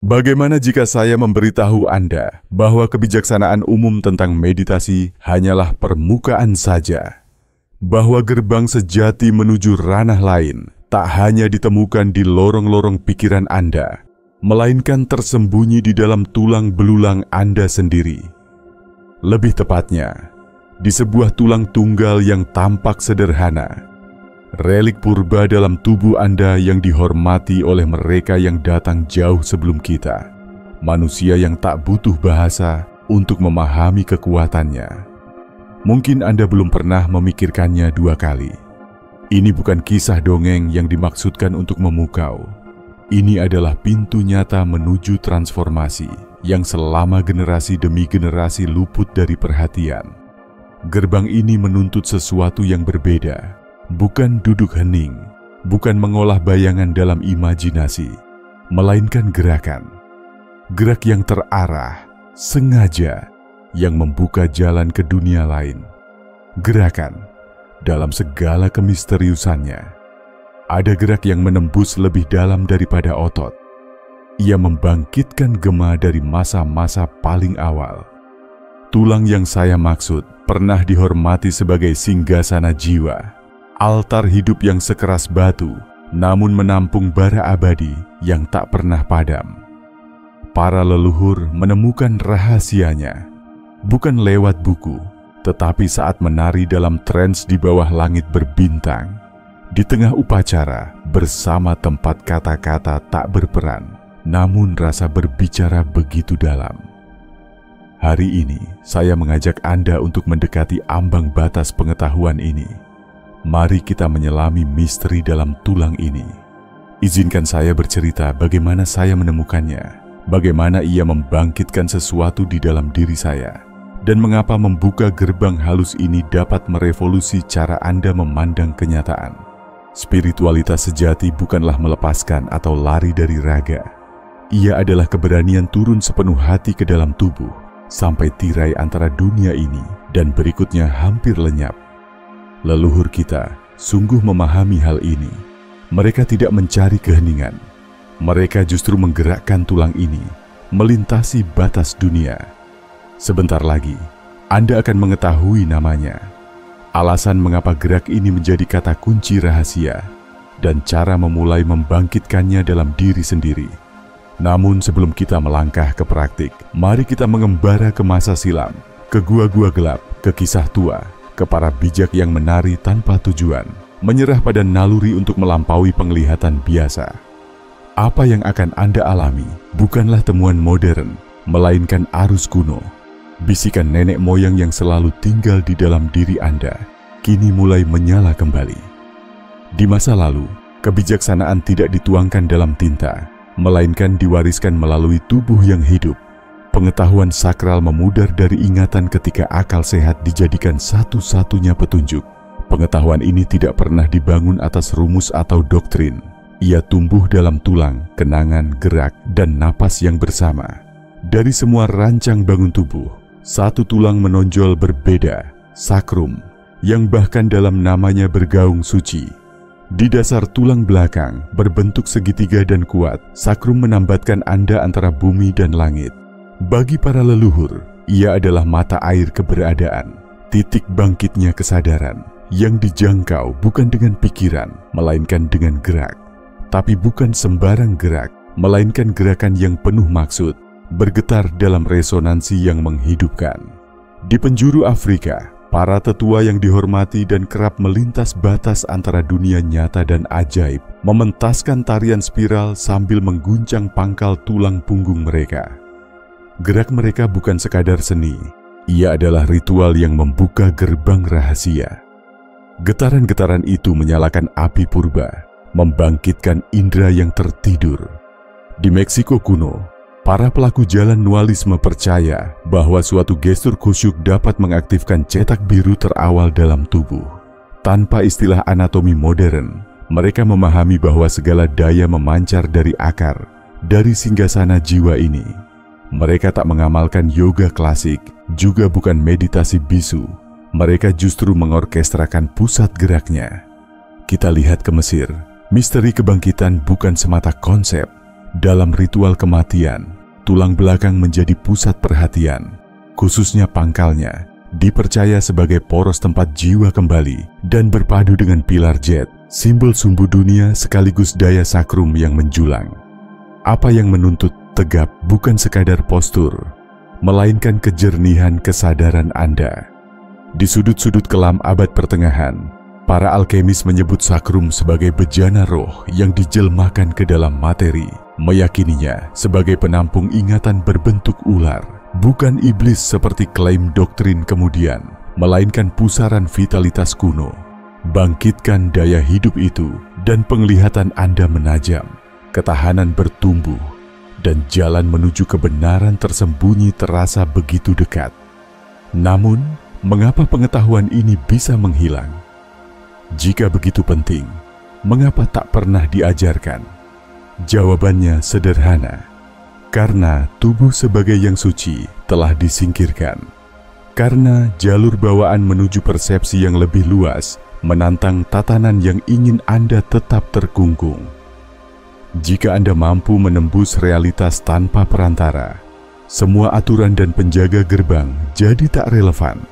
Bagaimana jika saya memberitahu Anda bahwa kebijaksanaan umum tentang meditasi hanyalah permukaan saja? Bahwa gerbang sejati menuju ranah lain tak hanya ditemukan di lorong-lorong pikiran Anda, melainkan tersembunyi di dalam tulang belulang Anda sendiri. Lebih tepatnya, di sebuah tulang tunggal yang tampak sederhana, relik purba dalam tubuh Anda yang dihormati oleh mereka yang datang jauh sebelum kita, manusia yang tak butuh bahasa untuk memahami kekuatannya. Mungkin Anda belum pernah memikirkannya dua kali. Ini bukan kisah dongeng yang dimaksudkan untuk memukau. Ini adalah pintu nyata menuju transformasi yang selama generasi demi generasi luput dari perhatian. Gerbang ini menuntut sesuatu yang berbeda. Bukan duduk hening, bukan mengolah bayangan dalam imajinasi, melainkan gerakan. Gerak yang terarah, sengaja, yang membuka jalan ke dunia lain. Gerakan dalam segala kemisteriusannya. Ada gerak yang menembus lebih dalam daripada otot. Ia membangkitkan gema dari masa-masa paling awal. Tulang yang saya maksud pernah dihormati sebagai singgasana jiwa. Altar hidup yang sekeras batu, namun menampung bara abadi yang tak pernah padam. Para leluhur menemukan rahasianya, bukan lewat buku, tetapi saat menari dalam trans di bawah langit berbintang, di tengah upacara bersama tempat kata-kata tak berperan, namun rasa berbicara begitu dalam. Hari ini, saya mengajak Anda untuk mendekati ambang batas pengetahuan ini. Mari kita menyelami misteri dalam tulang ini. Izinkan saya bercerita bagaimana saya menemukannya, bagaimana ia membangkitkan sesuatu di dalam diri saya, dan mengapa membuka gerbang halus ini dapat merevolusi cara Anda memandang kenyataan. Spiritualitas sejati bukanlah melepaskan atau lari dari raga. Ia adalah keberanian turun sepenuh hati ke dalam tubuh, sampai tirai antara dunia ini dan berikutnya hampir lenyap. Leluhur kita sungguh memahami hal ini. Mereka tidak mencari keheningan. Mereka justru menggerakkan tulang ini, melintasi batas dunia. Sebentar lagi, Anda akan mengetahui namanya. Alasan mengapa gerak ini menjadi kata kunci rahasia, dan cara memulai membangkitkannya dalam diri sendiri. Namun sebelum kita melangkah ke praktik, mari kita mengembara ke masa silam, ke gua-gua gelap, ke kisah tua, ke para bijak yang menari tanpa tujuan, menyerah pada naluri untuk melampaui penglihatan biasa. Apa yang akan Anda alami bukanlah temuan modern, melainkan arus kuno. Bisikan nenek moyang yang selalu tinggal di dalam diri Anda, kini mulai menyala kembali. Di masa lalu, kebijaksanaan tidak dituangkan dalam tinta, melainkan diwariskan melalui tubuh yang hidup. Pengetahuan sakral memudar dari ingatan ketika akal sehat dijadikan satu-satunya petunjuk. Pengetahuan ini tidak pernah dibangun atas rumus atau doktrin. Ia tumbuh dalam tulang, kenangan, gerak, dan napas yang bersama. Dari semua rancang bangun tubuh, satu tulang menonjol berbeda, sakrum, yang bahkan dalam namanya bergaung suci. Di dasar tulang belakang, berbentuk segitiga dan kuat, sakrum menambatkan Anda antara bumi dan langit. Bagi para leluhur, ia adalah mata air keberadaan, titik bangkitnya kesadaran, yang dijangkau bukan dengan pikiran, melainkan dengan gerak. Tapi bukan sembarang gerak, melainkan gerakan yang penuh maksud, bergetar dalam resonansi yang menghidupkan. Di penjuru Afrika, para tetua yang dihormati dan kerap melintas batas antara dunia nyata dan ajaib, mementaskan tarian spiral sambil mengguncang pangkal tulang punggung mereka. Gerak mereka bukan sekadar seni, ia adalah ritual yang membuka gerbang rahasia. Getaran-getaran itu menyalakan api purba, membangkitkan indera yang tertidur. Di Meksiko kuno, para pelaku jalan nualisme percaya bahwa suatu gestur khusyuk dapat mengaktifkan cetak biru terawal dalam tubuh. Tanpa istilah anatomi modern, mereka memahami bahwa segala daya memancar dari akar, dari singgasana jiwa ini. Mereka tak mengamalkan yoga klasik, juga bukan meditasi bisu. Mereka justru mengorkestrakan pusat geraknya. Kita lihat ke Mesir. Misteri kebangkitan bukan semata konsep. Dalam ritual kematian, tulang belakang menjadi pusat perhatian, khususnya pangkalnya, dipercaya sebagai poros tempat jiwa kembali dan berpadu dengan pilar jet, simbol sumbu dunia sekaligus daya sakrum yang menjulang. Apa yang menuntut tegap bukan sekadar postur, melainkan kejernihan kesadaran Anda. Di sudut-sudut kelam abad pertengahan, para alkemis menyebut sakrum sebagai bejana roh yang dijelmakan ke dalam materi, meyakininya sebagai penampung ingatan berbentuk ular. Bukan iblis seperti klaim doktrin kemudian, melainkan pusaran vitalitas kuno. Bangkitkan daya hidup itu dan penglihatan Anda menajam, ketahanan bertumbuh, dan jalan menuju kebenaran tersembunyi terasa begitu dekat. Namun, mengapa pengetahuan ini bisa menghilang? Jika begitu penting, mengapa tak pernah diajarkan? Jawabannya sederhana. Karena tubuh sebagai yang suci telah disingkirkan. Karena jalur bawaan menuju persepsi yang lebih luas menantang tatanan yang ingin Anda tetap terkungkung. Jika Anda mampu menembus realitas tanpa perantara, semua aturan dan penjaga gerbang jadi tak relevan.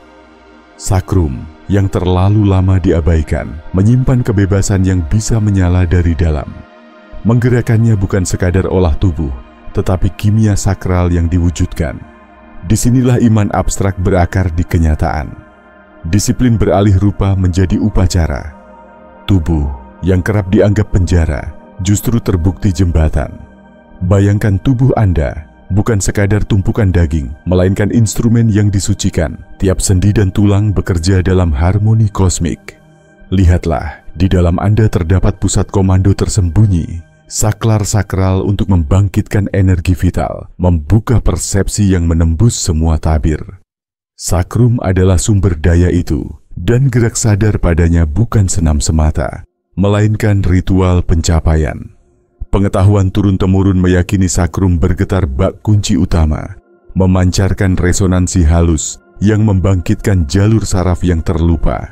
Sakrum yang terlalu lama diabaikan menyimpan kebebasan yang bisa menyala dari dalam. Menggerakkannya bukan sekadar olah tubuh, tetapi kimia sakral yang diwujudkan. Disinilah iman abstrak berakar di kenyataan. Disiplin beralih rupa menjadi upacara. Tubuh yang kerap dianggap penjara justru terbukti jembatan. Bayangkan tubuh Anda bukan sekadar tumpukan daging, melainkan instrumen yang disucikan. Tiap sendi dan tulang bekerja dalam harmoni kosmik. Lihatlah, di dalam Anda terdapat pusat komando tersembunyi, saklar sakral untuk membangkitkan energi vital, membuka persepsi yang menembus semua tabir. Sakrum adalah sumber daya itu, dan gerak sadar padanya bukan senam semata, melainkan ritual pencapaian. Pengetahuan turun-temurun meyakini sakrum bergetar bak kunci utama, memancarkan resonansi halus yang membangkitkan jalur saraf yang terlupa,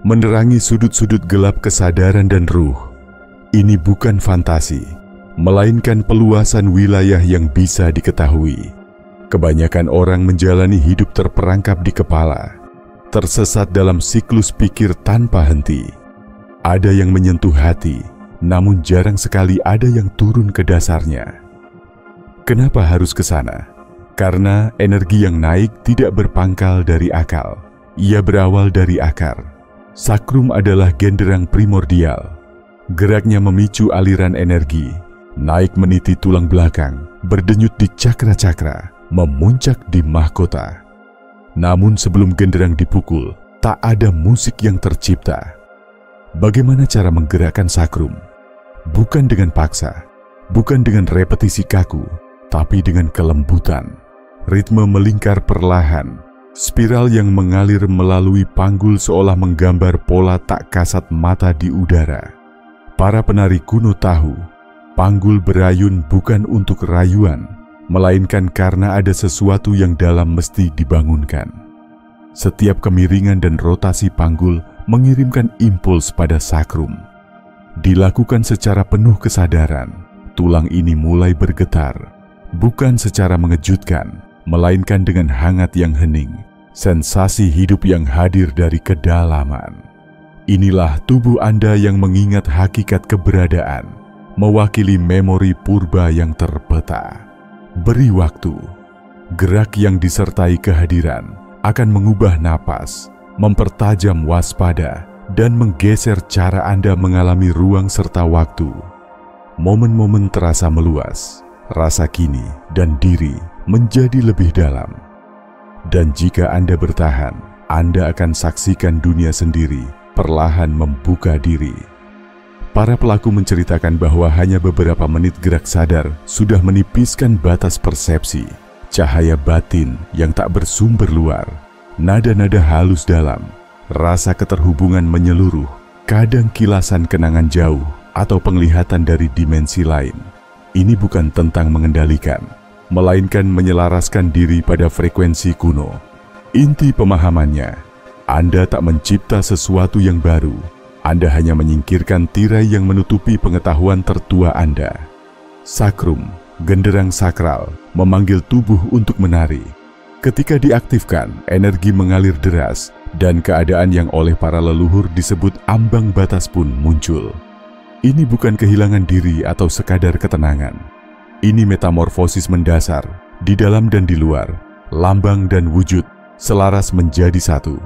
menerangi sudut-sudut gelap kesadaran dan ruh. Ini bukan fantasi, melainkan peluasan wilayah yang bisa diketahui. Kebanyakan orang menjalani hidup terperangkap di kepala, tersesat dalam siklus pikir tanpa henti. Ada yang menyentuh hati, namun jarang sekali ada yang turun ke dasarnya. Kenapa harus ke sana? Karena energi yang naik tidak berpangkal dari akal. Ia berawal dari akar. Sakrum adalah genderang primordial. Geraknya memicu aliran energi, naik meniti tulang belakang, berdenyut di cakra-cakra, memuncak di mahkota. Namun sebelum genderang dipukul, tak ada musik yang tercipta. Bagaimana cara menggerakkan sakrum? Bukan dengan paksa, bukan dengan repetisi kaku, tapi dengan kelembutan. Ritme melingkar perlahan, spiral yang mengalir melalui panggul seolah menggambar pola tak kasat mata di udara. Para penari kuno tahu, panggul berayun bukan untuk rayuan, melainkan karena ada sesuatu yang dalam mesti dibangunkan. Setiap kemiringan dan rotasi panggul mengirimkan impuls pada sakrum. Dilakukan secara penuh kesadaran, tulang ini mulai bergetar, bukan secara mengejutkan, melainkan dengan hangat yang hening, sensasi hidup yang hadir dari kedalaman. Inilah tubuh Anda yang mengingat hakikat keberadaan, mewakili memori purba yang terpeta. Beri waktu. Gerak yang disertai kehadiran akan mengubah napas, mempertajam waspada, dan menggeser cara Anda mengalami ruang serta waktu. Momen-momen terasa meluas, rasa kini dan diri menjadi lebih dalam. Dan jika Anda bertahan, Anda akan saksikan dunia sendiri perlahan membuka diri. Para pelaku menceritakan bahwa hanya beberapa menit gerak sadar sudah menipiskan batas persepsi, cahaya batin yang tak bersumber luar, nada-nada halus dalam, rasa keterhubungan menyeluruh, kadang kilasan kenangan jauh atau penglihatan dari dimensi lain. Ini bukan tentang mengendalikan, melainkan menyelaraskan diri pada frekuensi kuno. Inti pemahamannya, Anda tak mencipta sesuatu yang baru, Anda hanya menyingkirkan tirai yang menutupi pengetahuan tertua Anda. Sakrum, genderang sakral, memanggil tubuh untuk menari. Ketika diaktifkan, energi mengalir deras, dan keadaan yang oleh para leluhur disebut ambang batas pun muncul. Ini bukan kehilangan diri atau sekadar ketenangan. Ini metamorfosis mendasar, di dalam dan di luar, lambang dan wujud, selaras menjadi satu.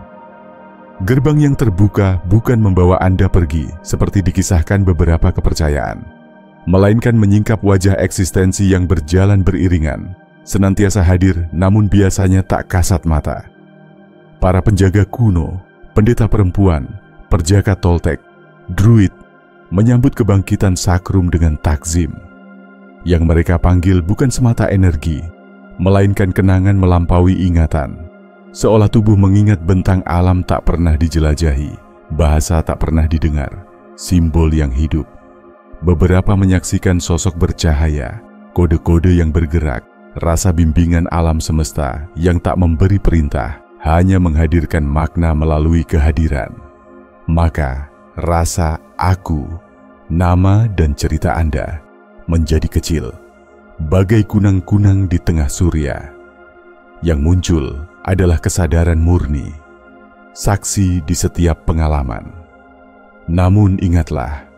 Gerbang yang terbuka bukan membawa Anda pergi, seperti dikisahkan beberapa kepercayaan, melainkan menyingkap wajah eksistensi yang berjalan beriringan, senantiasa hadir namun biasanya tak kasat mata. Para penjaga kuno, pendeta perempuan, perjaka Toltek, druid, menyambut kebangkitan sakrum dengan takzim. Yang mereka panggil bukan semata energi, melainkan kenangan melampaui ingatan. Seolah tubuh mengingat bentang alam tak pernah dijelajahi, bahasa tak pernah didengar, simbol yang hidup. Beberapa menyaksikan sosok bercahaya, kode-kode yang bergerak, rasa bimbingan alam semesta yang tak memberi perintah, hanya menghadirkan makna melalui kehadiran. Maka, rasa aku, nama dan cerita Anda menjadi kecil, bagai kunang-kunang di tengah surya. Yang muncul adalah kesadaran murni, saksi di setiap pengalaman. Namun ingatlah,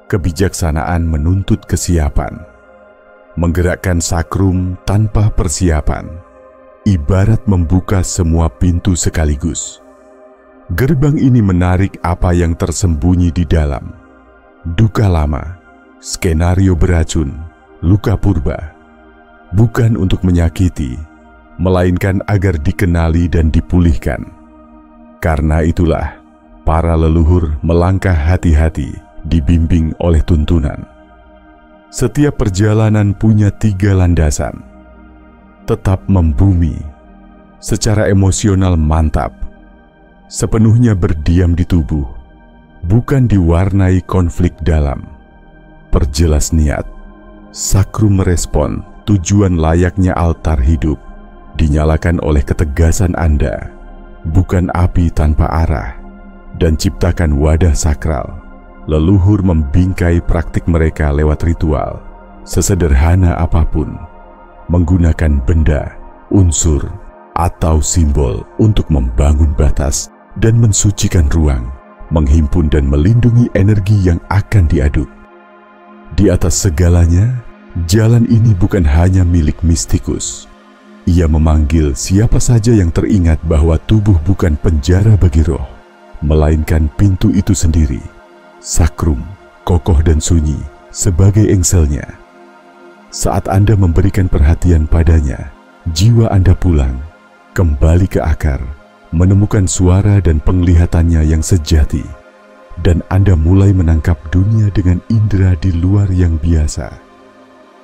kebijaksanaan menuntut kesiapan. Menggerakkan sakrum tanpa persiapan, ibarat membuka semua pintu sekaligus. Gerbang ini menarik apa yang tersembunyi di dalam. Duka lama, skenario beracun, luka purba. Bukan untuk menyakiti, melainkan agar dikenali dan dipulihkan. Karena itulah, para leluhur melangkah hati-hati, dibimbing oleh tuntunan. Setiap perjalanan punya 3 landasan. Tetap membumi, secara emosional mantap, sepenuhnya berdiam di tubuh, bukan diwarnai konflik dalam. Perjelas niat, sakrum merespon tujuan layaknya altar hidup, dinyalakan oleh ketegasan Anda, bukan api tanpa arah, dan ciptakan wadah sakral. Leluhur membingkai praktik mereka lewat ritual, sesederhana apapun, menggunakan benda, unsur, atau simbol untuk membangun batas dan mensucikan ruang, menghimpun dan melindungi energi yang akan diaduk. Di atas segalanya, jalan ini bukan hanya milik mistikus. Ia memanggil siapa saja yang teringat bahwa tubuh bukan penjara bagi roh, melainkan pintu itu sendiri. Sakrum, kokoh dan sunyi, sebagai engselnya. Saat Anda memberikan perhatian padanya, jiwa Anda pulang, kembali ke akar, menemukan suara dan penglihatannya yang sejati, dan Anda mulai menangkap dunia dengan indera di luar yang biasa.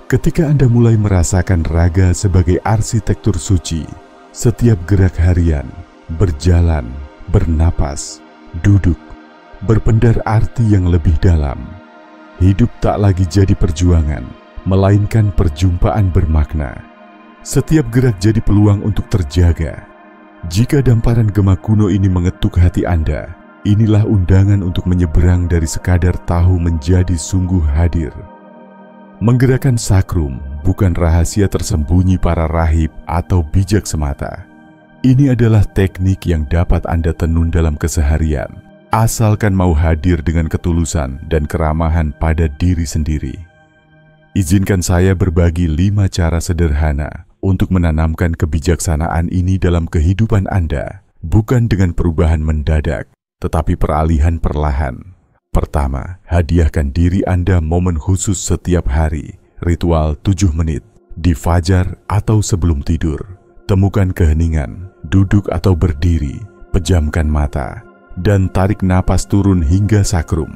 Ketika Anda mulai merasakan raga sebagai arsitektur suci, setiap gerak harian, berjalan, bernapas, duduk, berpendar arti yang lebih dalam. Hidup tak lagi jadi perjuangan, melainkan perjumpaan bermakna. Setiap gerak jadi peluang untuk terjaga. Jika damparan gema kuno ini mengetuk hati Anda, inilah undangan untuk menyeberang dari sekadar tahu menjadi sungguh hadir. Menggerakkan sakrum bukan rahasia tersembunyi para rahib atau bijak semata. Ini adalah teknik yang dapat Anda tenun dalam keseharian, asalkan mau hadir dengan ketulusan dan keramahan pada diri sendiri. Izinkan saya berbagi 5 cara sederhana untuk menanamkan kebijaksanaan ini dalam kehidupan Anda, bukan dengan perubahan mendadak, tetapi peralihan perlahan. Pertama, hadiahkan diri Anda momen khusus setiap hari, ritual 7 menit, di fajar atau sebelum tidur. Temukan keheningan, duduk atau berdiri, pejamkan mata, dan tarik napas turun hingga sakrum.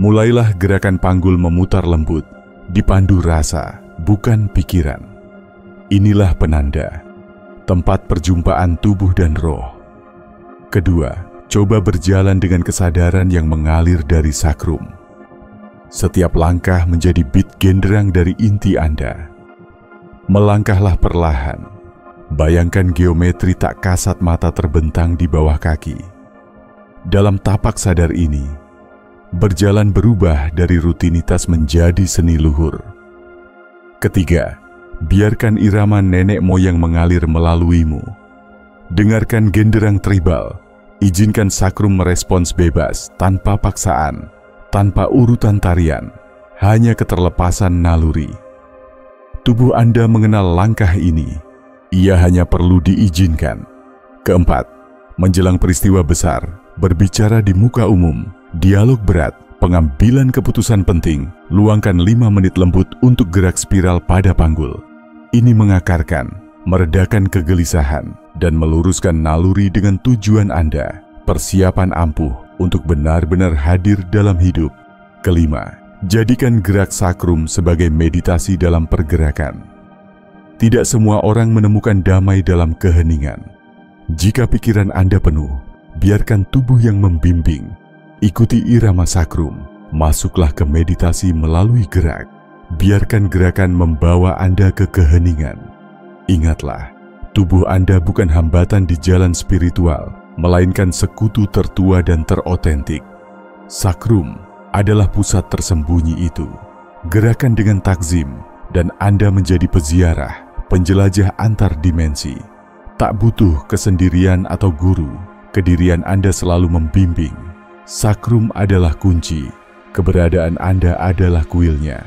Mulailah gerakan panggul memutar lembut, dipandu rasa, bukan pikiran. Inilah penanda, tempat perjumpaan tubuh dan roh. Kedua, coba berjalan dengan kesadaran yang mengalir dari sakrum. Setiap langkah menjadi beat genderang dari inti Anda. Melangkahlah perlahan. Bayangkan geometri tak kasat mata terbentang di bawah kaki. Dalam tapak sadar ini, berjalan berubah dari rutinitas menjadi seni luhur, Ketiga, biarkan irama nenek moyang mengalir melaluimu. Dengarkan genderang tribal, izinkan sakrum merespons bebas, tanpa paksaan, tanpa urutan tarian, hanya keterlepasan naluri. Tubuh Anda mengenal langkah ini, ia hanya perlu diizinkan. Keempat, menjelang peristiwa besar, berbicara di muka umum, dialog berat, pengambilan keputusan penting, luangkan 5 menit lembut untuk gerak spiral pada panggul. Ini mengakarkan, meredakan kegelisahan, dan meluruskan naluri dengan tujuan Anda, persiapan ampuh untuk benar-benar hadir dalam hidup. Kelima, jadikan gerak sakrum sebagai meditasi dalam pergerakan. Tidak semua orang menemukan damai dalam keheningan. Jika pikiran Anda penuh, biarkan tubuh yang membimbing. Ikuti irama sakrum, masuklah ke meditasi melalui gerak. Biarkan gerakan membawa Anda ke keheningan. Ingatlah, tubuh Anda bukan hambatan di jalan spiritual, melainkan sekutu tertua dan terotentik. Sakrum adalah pusat tersembunyi itu. Gerakan dengan takzim, dan Anda menjadi peziarah, penjelajah antar dimensi. Tak butuh kesendirian atau guru, kedirian Anda selalu membimbing. Sakrum adalah kunci, keberadaan Anda adalah kuilnya.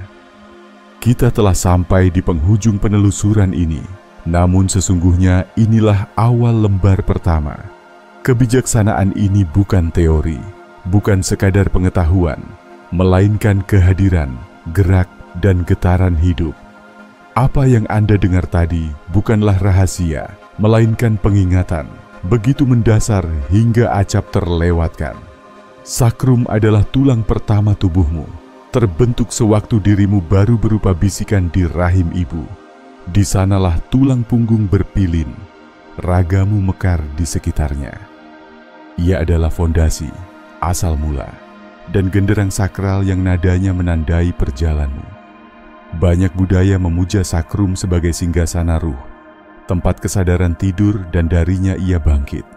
Kita telah sampai di penghujung penelusuran ini, namun sesungguhnya inilah awal lembar pertama. Kebijaksanaan ini bukan teori, bukan sekadar pengetahuan, melainkan kehadiran, gerak, dan getaran hidup. Apa yang Anda dengar tadi bukanlah rahasia, melainkan pengingatan, begitu mendasar hingga acap terlewatkan. Sakrum adalah tulang pertama tubuhmu, terbentuk sewaktu dirimu baru berupa bisikan di rahim ibu. Di sanalah tulang punggung berpilin, ragamu mekar di sekitarnya. Ia adalah fondasi, asal mula, dan genderang sakral yang nadanya menandai perjalanmu. Banyak budaya memuja sakrum sebagai singgasana ruh, tempat kesadaran tidur dan darinya ia bangkit.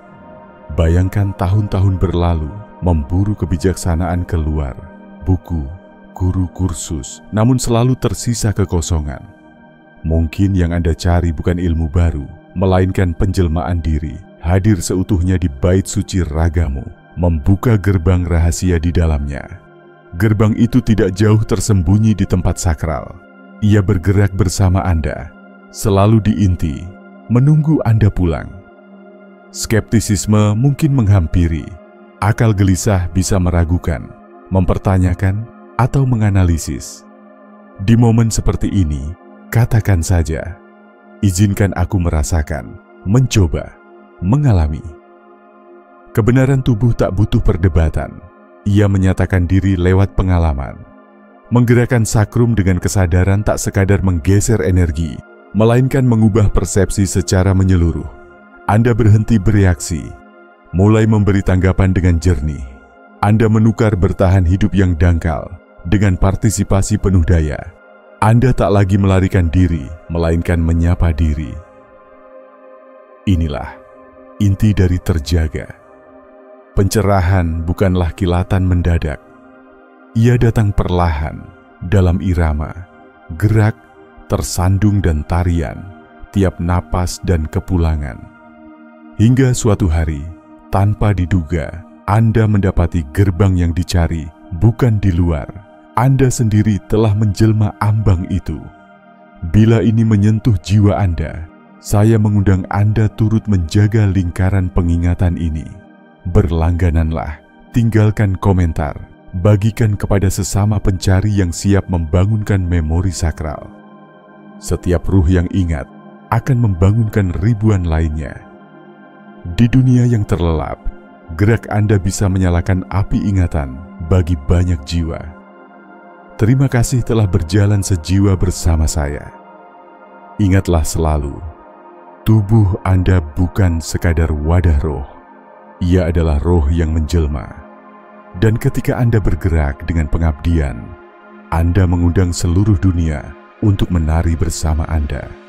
Bayangkan tahun-tahun berlalu, memburu kebijaksanaan keluar, buku, guru kursus, namun selalu tersisa kekosongan. Mungkin yang Anda cari bukan ilmu baru, melainkan penjelmaan diri, hadir seutuhnya di bait suci ragamu, membuka gerbang rahasia di dalamnya. Gerbang itu tidak jauh tersembunyi di tempat sakral. Ia bergerak bersama Anda, selalu di inti, menunggu Anda pulang. Skeptisisme mungkin menghampiri, akal gelisah bisa meragukan, mempertanyakan, atau menganalisis. Di momen seperti ini, katakan saja, izinkan aku merasakan, mencoba, mengalami. Kebenaran tubuh tak butuh perdebatan. Ia menyatakan diri lewat pengalaman. Menggerakkan sakrum dengan kesadaran tak sekadar menggeser energi, melainkan mengubah persepsi secara menyeluruh. Anda berhenti bereaksi, mulai memberi tanggapan dengan jernih. Anda menukar bertahan hidup yang dangkal dengan partisipasi penuh daya. Anda tak lagi melarikan diri, melainkan menyapa diri. Inilah inti dari terjaga. Pencerahan bukanlah kilatan mendadak. Ia datang perlahan, dalam irama, gerak, tersandung dan tarian, tiap napas dan kepulangan. Hingga suatu hari, tanpa diduga, Anda mendapati gerbang yang dicari bukan di luar. Anda sendiri telah menjelma ambang itu. Bila ini menyentuh jiwa Anda, saya mengundang Anda turut menjaga lingkaran pengingatan ini. Berlanggananlah, tinggalkan komentar, bagikan kepada sesama pencari yang siap membangunkan memori sakral. Setiap ruh yang ingat akan membangunkan ribuan lainnya. Di dunia yang terlelap, gerak Anda bisa menyalakan api ingatan bagi banyak jiwa. Terima kasih telah berjalan sejiwa bersama saya. Ingatlah selalu, tubuh Anda bukan sekadar wadah roh. Ia adalah roh yang menjelma. Dan ketika Anda bergerak dengan pengabdian, Anda mengundang seluruh dunia untuk menari bersama Anda.